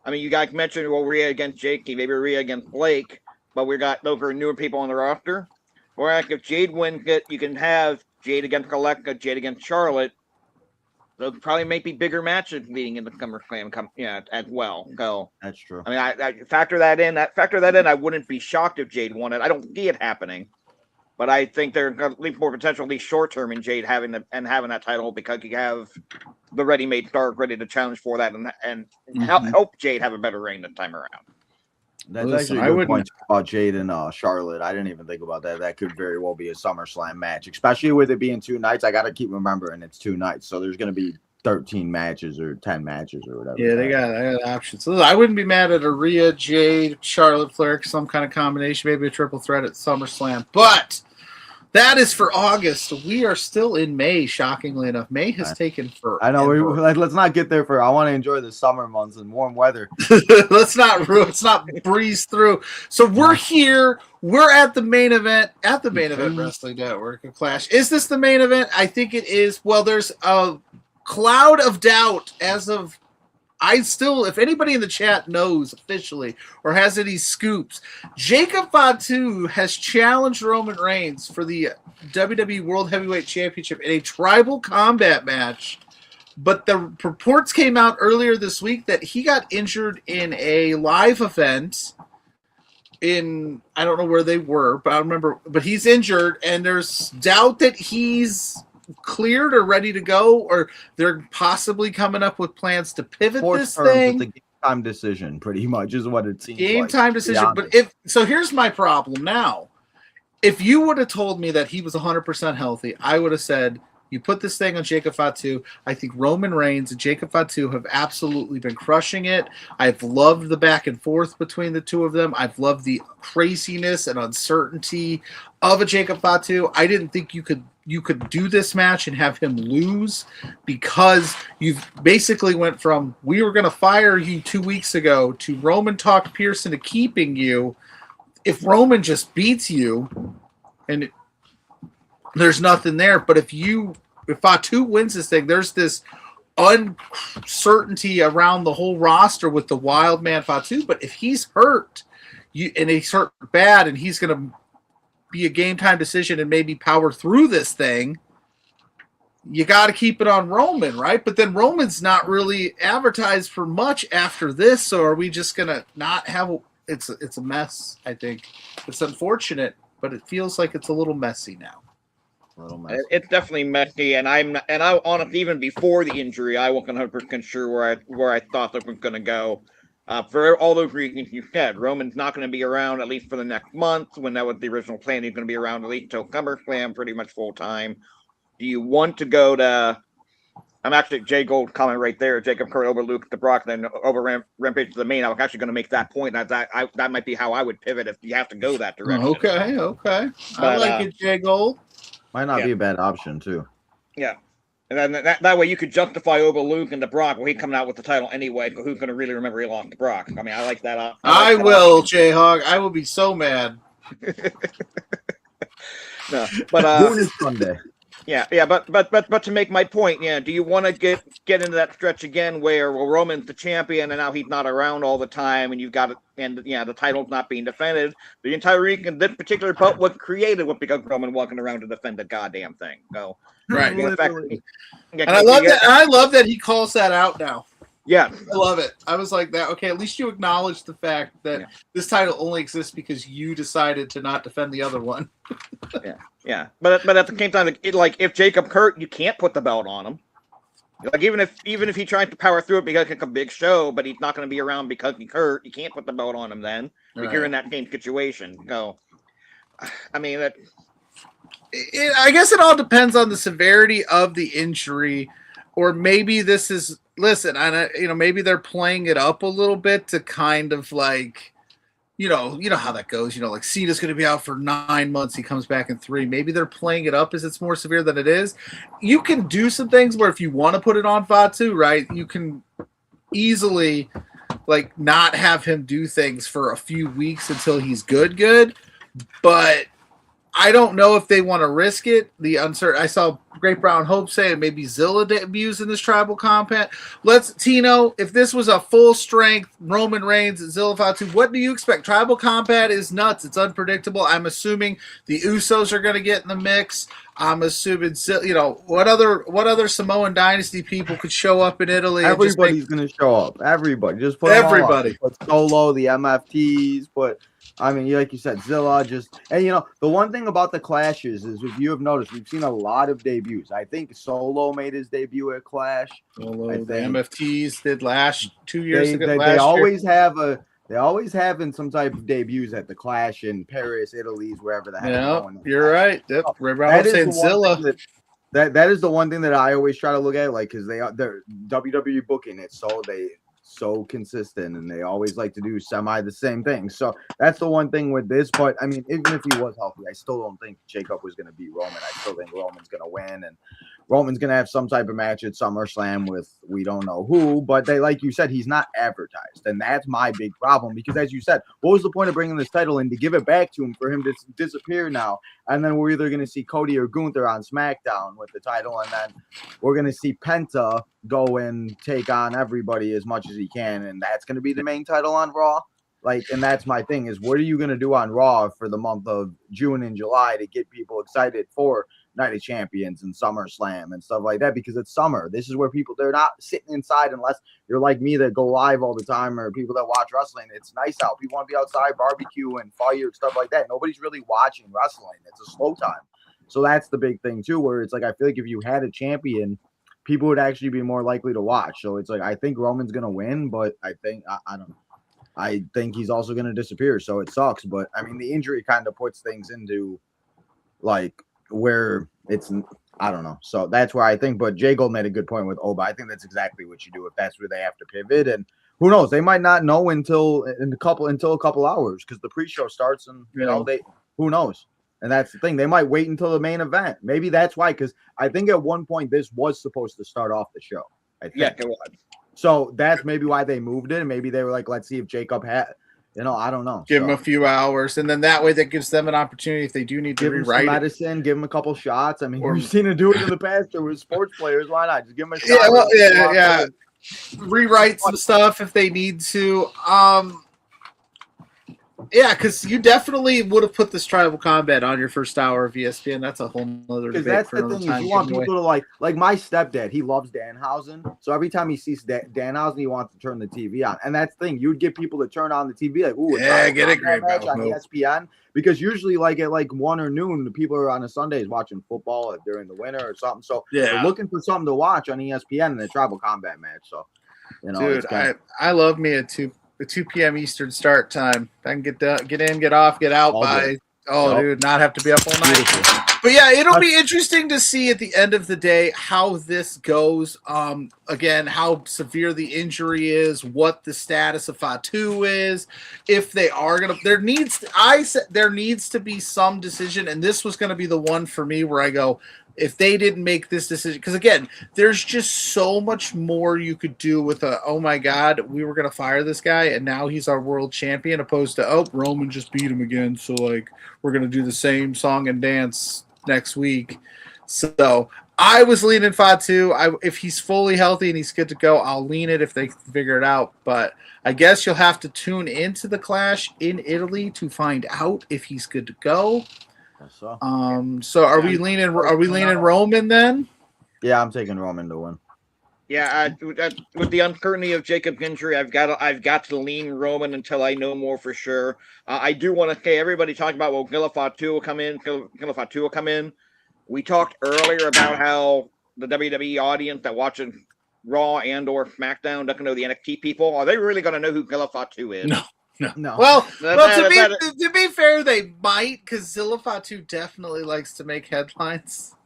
B: I mean, you guys mentioned Rhea against Jakey, maybe Rhea against Blake, but we got those are newer people on the roster. Whereas if Jade wins it, you can have Jade against Alexa, Jade against Charlotte. Those probably may be bigger matches leading into SummerSlam, as well. So
C: that's true.
B: I mean, I factor that in. I wouldn't be shocked if Jade won it. I don't see it happening. But I think there's at least more potential, at least short term, in Jade having that title because you have the ready-made star ready to challenge for that and help Jade have a better reign this time around.
C: That's actually a good point about Jade and Charlotte. I didn't even think about that. That could very well be a SummerSlam match, especially with it being 2 nights. I got to keep remembering it's 2 nights, so there's going to be 13 matches or 10 matches or whatever.
A: Yeah, they got options. So I wouldn't be mad at a Rhea, Jade, Charlotte, Flair, some kind of combination, maybe a triple threat at SummerSlam. But that is for August. We are still in May, shockingly enough. May has taken forever.
C: I know. Let's not get there I want to enjoy the summer months and warm weather.
A: let's not breeze through. So we're here. we're at the main event Wrestling Network of Clash. Is this the main event? I think it is. Well, there's a cloud of doubt as of if anybody in the chat knows officially or has any scoops, Jacob Fatu has challenged Roman Reigns for the WWE World Heavyweight Championship in a tribal combat match. But the reports came out earlier this week that he got injured in a live event I don't know where they were, but I remember, but he's injured and there's doubt that he's cleared or ready to go, or they're possibly coming up with plans to pivot this thing.
C: It's a game time decision, pretty much, is what it seems
A: game
C: like.
A: Time decision. But here's my problem now. If you would have told me that he was 100% healthy, I would have said, you put this thing on Jacob Fatu. I think Roman Reigns and Jacob Fatu have absolutely been crushing it. I've loved the back and forth between the two of them. I've loved the craziness and uncertainty of a Jacob Fatu. I didn't think you could do this match and have him lose, because you've basically went from, we were going to fire you 2 weeks ago, to Roman talked Pierce into keeping you. If Roman just beats you and there's nothing there, but if Fatu wins this thing, there's this uncertainty around the whole roster with the wild man Fatu. But if he's hurt, and he's hurt bad, and he's going to be a game time decision and maybe power through this thing, you got to keep it on Roman, right? But then Roman's not really advertised for much after this, so are we just going to not have it's a mess, I think. It's unfortunate, but it feels like it's a little messy now.
B: It's definitely messy, and I honestly, even before the injury, I wasn't 100% sure where I thought they were going to go. For all those reasons you said, Roman's not going to be around at least for the next month. When that was the original plan, he's going to be around at least until SummerSlam, pretty much full time. Do you want to go to? I'm actually Jay Gold comment right there. Jacob Kurt over Luke to Brock, then over Rampage to the main. I was actually going to make that point. That might be how I would pivot if you have to go that direction.
A: Okay. I like it, Jay Gold.
C: Might not be a bad option too.
B: Yeah, and then that way you could justify over Luke and the Brock. Well, he's coming out with the title anyway. But who's going to really remember he lost to Brock? I mean, I like that.
A: I will, Jay Hog. I will be so mad.
B: No, but
C: Moon is Sunday.
B: Yeah, but to make my point, do you want to get into that stretch again where Roman's the champion and now he's not around all the time, and you've got it, and the title's not being defended? The entire reason this particular bout was created was because Roman walking around to defend the goddamn thing. So
A: right,
B: and
A: I love that. And I love that he calls that out now.
B: Yeah,
A: I love it. I was like that. Okay, at least you acknowledge the fact that this title only exists because you decided to not defend the other one.
B: Yeah. But at the same time, if Jacob Kurt, you can't put the belt on him. Like even if he tries to power through it because it's a big show, but he's not going to be around because he's hurt, you can't put the belt on him then. Right. If you're in that same situation. So, I mean,
A: I guess it all depends on the severity of the injury, or maybe this is. Listen, maybe they're playing it up a little bit to kind of like, you know how that goes. Like Cena's going to be out for 9 months. He comes back in 3. Maybe they're playing it up as it's more severe than it is. You can do some things where if you want to put it on Fatu, right, you can easily like not have him do things for a few weeks until he's good. But I don't know if they want to risk it. The uncertain. I saw Great Brown Hope say maybe Zilla debuts in this tribal combat. Tino, if this was a full strength Roman Reigns and Zilla Fatu, what do you expect? Tribal combat is nuts. It's unpredictable. I'm assuming the Usos are going to get in the mix. I'm assuming, what other Samoan dynasty people could show up in Italy?
C: Everybody's going to show up. Everybody. Just put
A: everybody.
C: Put Solo, the MFTs, I mean, like you said, Zilla and the one thing about the clashes is, if you have noticed, we've seen a lot of debuts. I think Solo made his debut at Clash.
A: The MFTs did 2 years ago.
C: They always have in some type of debuts at the Clash in Paris, Italy, wherever the heck.
A: Yeah, you're right. Yep.
C: That is saying Zilla. That is the one thing that I always try to look at, like, because they're WWE booking it, so so consistent, and they always like to do semi the same thing. So that's the one thing with this. But I mean, even if he was healthy, I still don't think Jacob was going to beat Roman. I still think Roman's going to win, and Roman's going to have some type of match at SummerSlam with we don't know who. But they, like you said, he's not advertised, and that's my big problem. Because as you said, what was the point of bringing this title in to give it back to him for him to disappear now? And then we're either going to see Cody or Gunther on SmackDown with the title, and then we're going to see Penta go and take on everybody as much as he can, and that's going to be the main title on Raw. Like, and that's my thing is, what are you going to do on Raw for the month of June and July to get people excited for Night of Champions and SummerSlam and stuff like that? Because it's summer. This is where they're not sitting inside unless you're like me that go live all the time or people that watch wrestling. It's nice out. People want to be outside, barbecue and fire and stuff like that. Nobody's really watching wrestling. It's a slow time. So that's the big thing too, where it's like, I feel like if you had a champion, people would actually be more likely to watch. So it's like, I think Roman's going to win, but I think, I don't know. I think he's also going to disappear. So it sucks. But I mean, the injury kind of puts things into like where it's, I don't know. So that's where I think, but Jay Gold made a good point with Oba. I think that's exactly what you do if that's where they have to pivot. And who knows? They might not know until a couple hours because the pre-show starts and, you know, who knows? And that's the thing. They might wait until the main event. Maybe that's why, because I think at one point this was supposed to start off the show.
B: Yeah, it was.
C: So that's maybe why they moved it. And maybe they were like, let's see if Jacob had, you know, I don't know.
A: Give him a few hours. And then that way that gives them an opportunity if they do need to
C: give
A: rewrite
C: him some medicine, give him a couple shots. I mean, we've seen him do it in the past with sports players. Why not? Just give him a shot.
A: Yeah. Rewrite some stuff if they need to. Yeah, because you definitely would have put this Tribal Combat on your first hour of ESPN. That's a whole nother debate.
C: That's the thing. Is you want people to like my stepdad. He loves Danhausen, so every time he sees Danhausen, he wants to turn the TV on. And that's the thing. You'd get people to turn on the TV like, "Ooh,
A: get a great
C: match on ESPN." Because usually, like at like 1 or noon, the people are on a Sundays watching football during the winter or something. So they're looking for something to watch on ESPN in the Tribal Combat match. So, you know,
A: dude, I love me a 2 p.m. Eastern start time. I can get in, get off, get out dude, not have to be up all night. Beautiful. But yeah, it'll be interesting to see at the end of the day how this goes. Again, how severe the injury is, what the status of Fatu is, if they are gonna. There needs to be some decision, and this was going to be the one for me where I go, if they didn't make this decision, because again, there's just so much more you could do with oh my God, we were going to fire this guy and now he's our world champion, opposed to, Roman just beat him again. So like, we're going to do the same song and dance next week. So I was leaning Fatu. If he's fully healthy and he's good to go, I'll lean it if they figure it out. But I guess you'll have to tune into the Clash in Italy to find out if he's good to go. So are we leaning Roman then?
C: Yeah, I'm taking Roman to win.
B: Yeah, with the uncertainty of Jacob's injury, I've got to lean Roman until I know more for sure. I do want to say everybody talking about Gilla Fatu will come in. We talked earlier about how the WWE audience that watches Raw and or SmackDown doesn't know the NXT people. Are they really going to know who Gilla Fatu is?
A: No. Well, to be fair, they might, because Zilla Fatu definitely likes to make headlines.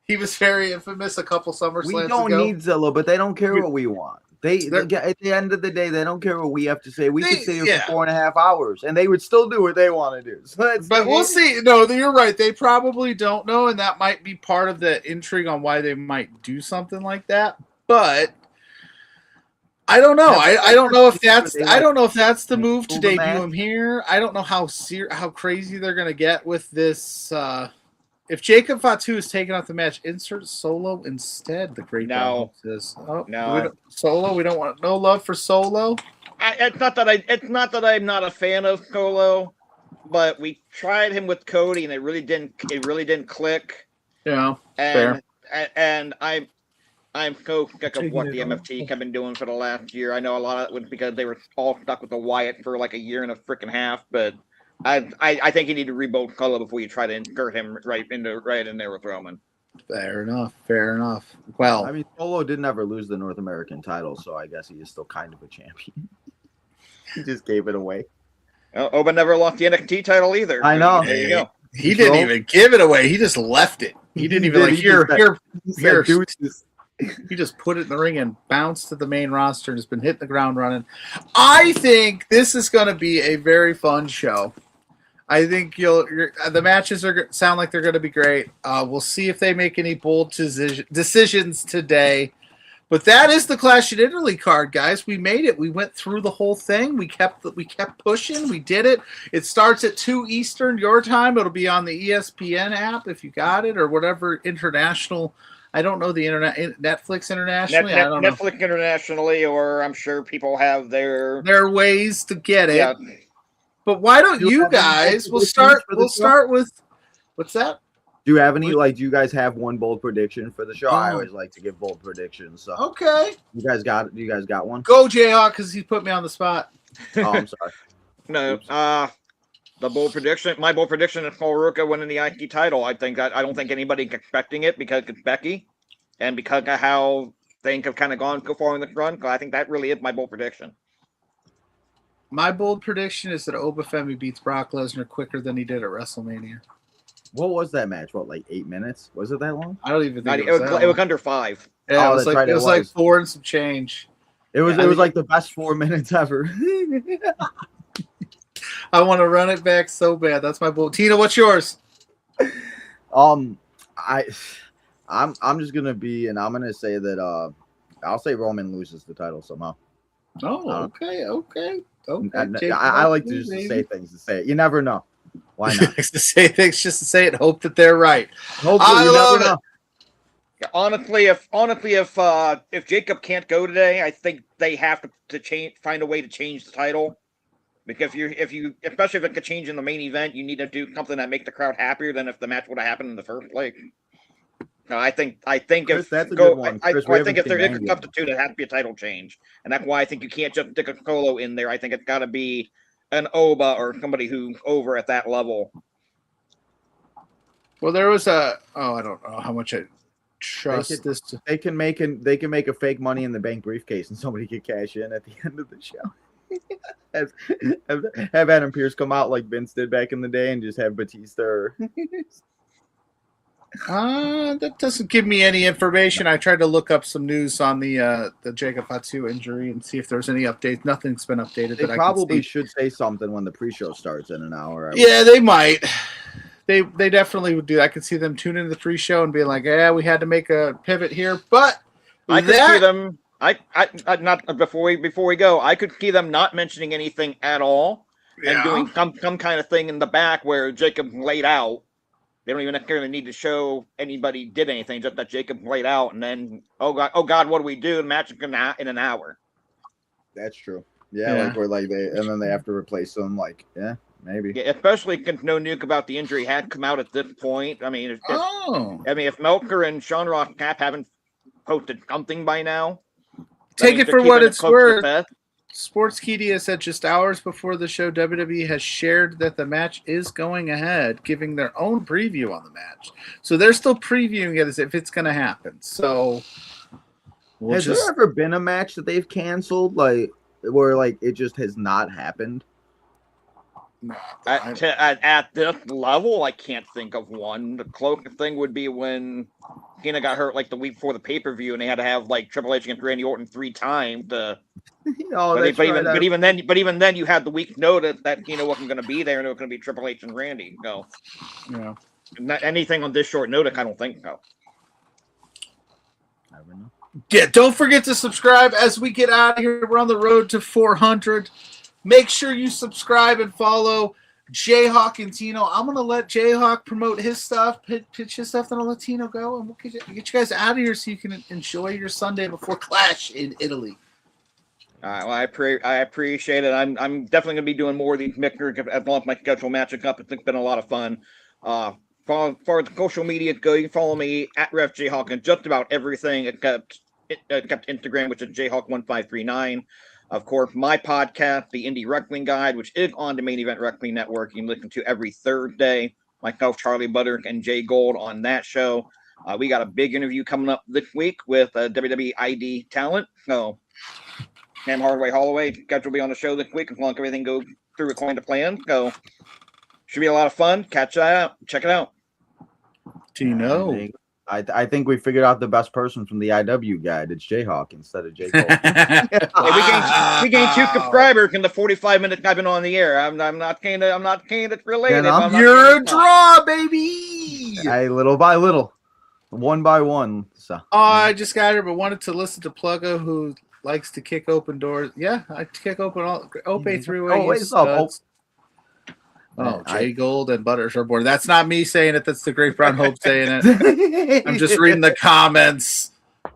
A: He was very infamous a couple SummerSlams ago.
C: We don't need Zilla, but they don't care what we want. They at the end of the day, they don't care what we have to say. We could sit here for 4.5 hours, and they would still do what they want to do. So
A: but we'll see. No, you're right. They probably don't know, and that might be part of the intrigue on why they might do something like that. But I don't know. I don't know if that's the move to debut him here. I don't know how crazy they're gonna get with this. If Jacob Fatu is taking out the match, insert Solo instead. The great says, Solo. We don't want no love for Solo.
B: It's not that I'm not a fan of Solo, but we tried him with Cody and it really didn't click.
A: Yeah,
B: fair. And I'm so sick of what the MFT have been doing for the last year. I know a lot of it was because they were all stuck with the Wyatt for like a year and a freaking half, but I think you need to rebuild Solo before you try to insert him right in there with Roman.
A: Fair enough. Well,
C: I mean, Solo didn't ever lose the North American title, so I guess he is still kind of a champion. He just gave it away.
B: Oba never lost the NXT title either.
C: I know.
B: There you go.
A: He didn't even give it away. He just left it. He didn't even here. He just put it in the ring and bounced to the main roster and has been hitting the ground running. I think this is going to be a very fun show. I think the matches sound like they're going to be great. We'll see if they make any bold decisions today. But that is the Clash in Italy card, guys. We made it. We went through the whole thing. We kept pushing. We did it. It starts at 2 Eastern your time. It'll be on the ESPN app if you got it, or whatever international. I don't know the internet, Netflix internationally. I don't know.
B: Netflix internationally, or I'm sure people have their
A: ways to get it.
B: Yeah.
A: But why don't you guys? We'll start with what's that?
C: Do you have any do you guys have one bold prediction for the show? I always like to give bold predictions. So
A: okay.
C: You guys got one?
A: Go Jayhawk, because he put me on the spot.
C: Oh, I'm sorry.
B: No. My bold prediction is Paul Ruka winning the IC title. I don't think anybody's expecting it because it's Becky, and because of how things have kind of gone so far in the run. I think that really is my bold prediction.
A: My bold prediction is that Obafemi beats Brock Lesnar quicker than he did at WrestleMania.
C: What was that match? What, like 8 minutes? Was it that long?
A: I don't even think
B: it was under 5.
A: Yeah, it was like 4 and some change.
C: It was like the best 4 minutes ever.
A: I want to run it back so bad. That's my bold. Tina, what's yours?
C: I'm just gonna be, and I'm gonna say that I'll say Roman loses the title somehow.
A: Oh, okay.
C: I like to just say things to say it. You never know. Why not?
A: To say things just to say it, hope that they're right.
C: Hopefully, you never know.
B: Honestly, if Jacob can't go today, I think they have to find a way to change the title. Because especially if it could change in the main event, you need to do something that makes the crowd happier than if the match would have happened in the first place. No, I think
C: Chris, that's a good one.
B: I think if there is a substitute, it has to be a title change, and that's why I think you can't just stick a Solo in there. I think it's got to be an Oba or somebody who's over at that level.
A: Well, there was I don't know how much I trust this.
C: They can make a fake Money in the Bank briefcase, and somebody could cash in at the end of the show. have Adam Pearce come out like Vince did back in the day, and just have Batista.
A: That doesn't give me any information. I tried to look up some news on the Jacob Fatu injury and see if there's any updates. Nothing's been updated.
C: They probably should say something when the pre-show starts in an hour.
A: Yeah, they might. They definitely would do that. I could see them tune into the pre-show and be like, "Yeah, we had to make a pivot here," but
B: I could see them. I not before we go. I could see them not mentioning anything at all and doing some kind of thing in the back where Jacob laid out. They don't even necessarily need to show anybody did anything, just that Jacob laid out, and then oh god, what do we do? The match is gonna in an hour.
C: That's true. Yeah, like where and then they have to replace them. Like, yeah, maybe.
B: Yeah, especially since no news about the injury had come out at this point. I mean, if Melker and Sean Ross Cap haven't posted something by now,
A: take it for what it's worth. Sportskeeda said just hours before the show, WWE has shared that the match is going ahead, giving their own preview on the match. So they're still previewing it as if it's going to happen. So
C: has there ever been a match that they've canceled, where it just has not happened?
B: At this level, I can't think of one. The closest thing would be when Cena got hurt the week before the pay-per-view, and they had to have Triple H against Randy Orton 3 times to. But even then, you had the week notice that Cena wasn't going to be there, and it was going to be Triple H and Randy. So,
A: yeah,
B: not anything on this short notice. I don't think so.
C: Never know.
A: Yeah, don't forget to subscribe as we get out of here. We're on the road to 400. Make sure you subscribe and follow Jayhawk and Tino. I'm going to let Jayhawk promote his stuff, pitch his stuff, then I'll let Tino go, and we'll get you guys out of here so you can enjoy your Sunday before Clash in Italy.
B: All right, well, I appreciate it. I'm definitely going to be doing more of these mixers as long as my schedule matches up. It's been a lot of fun. As far as social media go, you can follow me at RefJayhawk on just about everything except Instagram, which is Jayhawk1539. Of course, my podcast, The Indie Wrestling Guide, which is on the Main Event Wrestling Network. You can listen to every Thursday. Myself, Charlie Butter, and Jay Gold on that show. We got a big interview coming up this week with WWE ID talent. So, Sam Holloway schedule will be on the show this week as long as everything goes through according to plan. So, should be a lot of fun. Catch that out. Check it out.
A: Tino.
C: I think we figured out the best person from the IW guide. It's Jayhawk instead of J. Cole.
B: Hey, we gained 2 subscribers in the 45 minutes I've been on the air. I'm not kind of related.
C: Yeah, no.
A: You're a draw, baby.
C: Hey, little by little, one by one. So
A: I just got here, but wanted to listen to Pluggo, who likes to kick open doors. Yeah, I kick open all Ope three-way.
C: Oh, what's up?
A: Oh, Jay Gold and Butters are born. That's not me saying it. That's the Great Brown Hope saying it. I'm just reading the comments.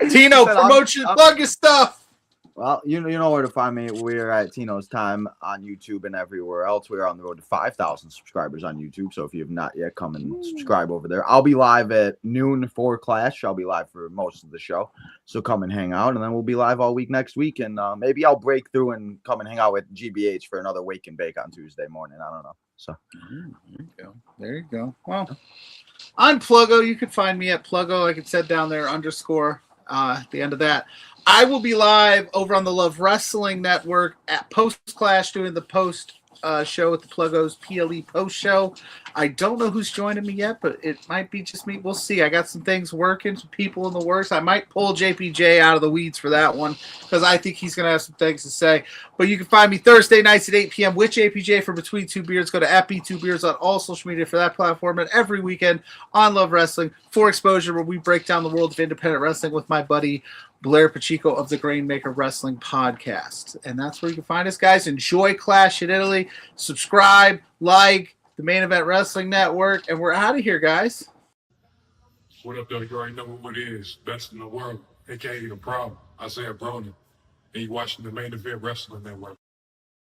A: Tino, promotion, plug your stuff.
C: Well, you know where to find me. We're at Tino's Time on YouTube and everywhere else. We're on the road to 5,000 subscribers on YouTube. So if you have not yet, come and subscribe over there. I'll be live at noon for Clash. I'll be live for most of the show. So come and hang out. And then we'll be live all week next week. And maybe I'll break through and come and hang out with GBH for another Wake and Bake on Tuesday morning. I don't know. So
A: there you go. Well, I'm Pluggo. You can find me at Pluggo. Like it said down there, _ at the end of that. I will be live over on the Love Wrestling Network at Post Clash doing the post show with the Pluggo's PLE post show. I don't know who's joining me yet, but it might be just me. We'll see. I got some things working, some people in the works. I might pull JPJ out of the weeds for that one because I think he's going to have some things to say. But you can find me Thursday nights at 8 p.m. with JPJ for Between Two Beards. Go to @B2Beards on all social media for that platform. And every weekend on Love Wrestling for Exposure, where we break down the world of independent wrestling with my buddy Blair Pacheco of the Grainmaker Wrestling Podcast. And that's where you can find us, guys. Enjoy Clash in Italy. Subscribe, like the Main Event Wrestling Network, and we're out of here, guys.
D: What up, though? You already know what it is. Best in the world, a.k.a. The Problem. Isaiah Bronin. And you're watching the Main Event Wrestling Network.